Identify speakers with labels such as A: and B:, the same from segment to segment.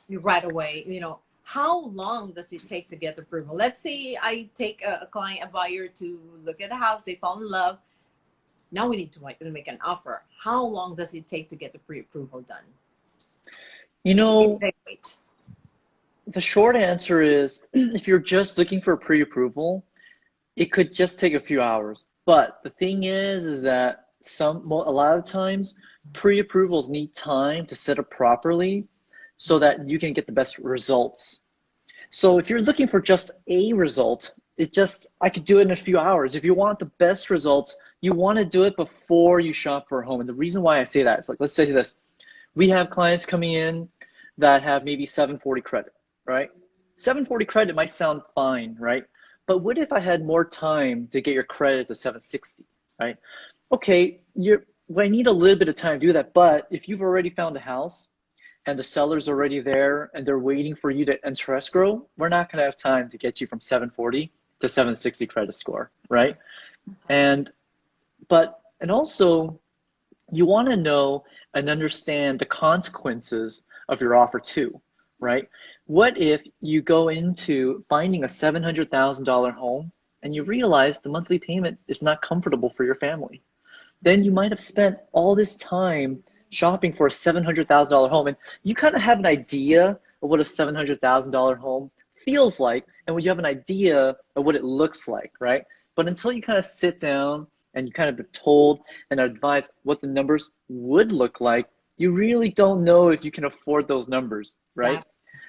A: you right away, how long does it take to get approval? Let's say I take a client, a buyer, to look at a house, they fall in love. Now we need to make an offer. How long does it take to get the pre-approval done?
B: You
A: If
B: know,
A: they wait.
B: the short answer is if you're just looking for a pre-approval, it could just take a few hours. But the thing is that a lot of times pre-approvals need time to set up properly so that you can get the best results. So if you're looking for just a result, I could do it in a few hours. If you want the best results, you want to do it before you shop for a home. And the reason why I say that is, like, let's say this. We have clients coming in that have maybe 740 credit, right? 740 credit might sound fine, right? But what if I had more time to get your credit to 760, right? Okay, I need a little bit of time to do that, but if you've already found a house and the seller's already there and they're waiting for you to enter escrow, we're not gonna have time to get you from 740 to 760 credit score, right? And also you wanna know and understand the consequences of your offer too, right? What if you go into finding a $700,000 home and you realize the monthly payment is not comfortable for your family? Then you might have spent all this time shopping for a $700,000 home, and you kind of have an idea of what a $700,000 home feels like, and when you have an idea of what it looks like, right? But until you kind of sit down and you kind of be told and advised what the numbers would look like, you really don't know if you can afford those numbers, right?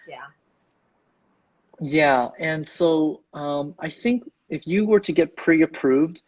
A: Yeah.
B: Yeah, and so I think if you were to get pre-approved,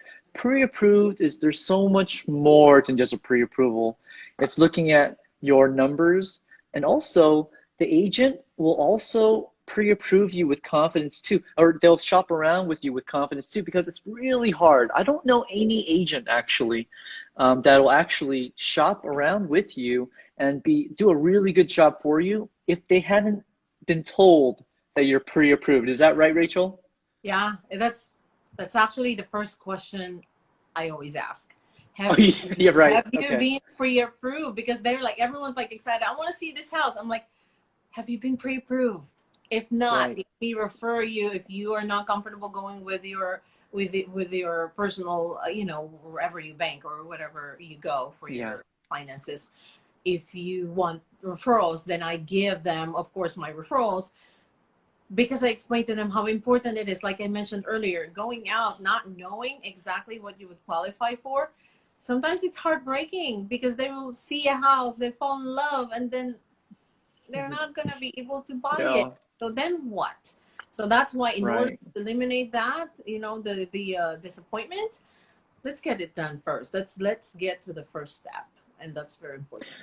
B: there's so much more than just a pre-approval. It's looking at your numbers, and also the agent will also pre-approve you with confidence too, or they'll shop around with you with confidence too, because it's really hard. I don't know any agent actually that will actually shop around with you and do a really good job for you if they haven't been told that you're pre-approved. Is that right, Rachel?
A: Yeah, that's actually the first question I always ask.
B: Oh,
A: Have you
B: you're right.
A: have you
B: Okay.
A: been pre-approved? Because they're like, everyone's like excited. I want to see this house. I'm like, have you been pre-approved? If not,
B: Right.
A: if we refer you, if you are not comfortable going with your personal, wherever you bank or wherever you go for
B: Yeah.
A: your finances, if you want referrals, then I give them, of course, my referrals, because I explained to them how important it is. Like I mentioned earlier, going out, not knowing exactly what you would qualify for, sometimes it's heartbreaking because they will see a house, they fall in love, and then they're not going to be able to buy it.
B: Yeah.
A: So then what? So that's why, in order
B: Right.
A: to eliminate that, the disappointment, let's get it done first. Let's get to the first step, and that's very important.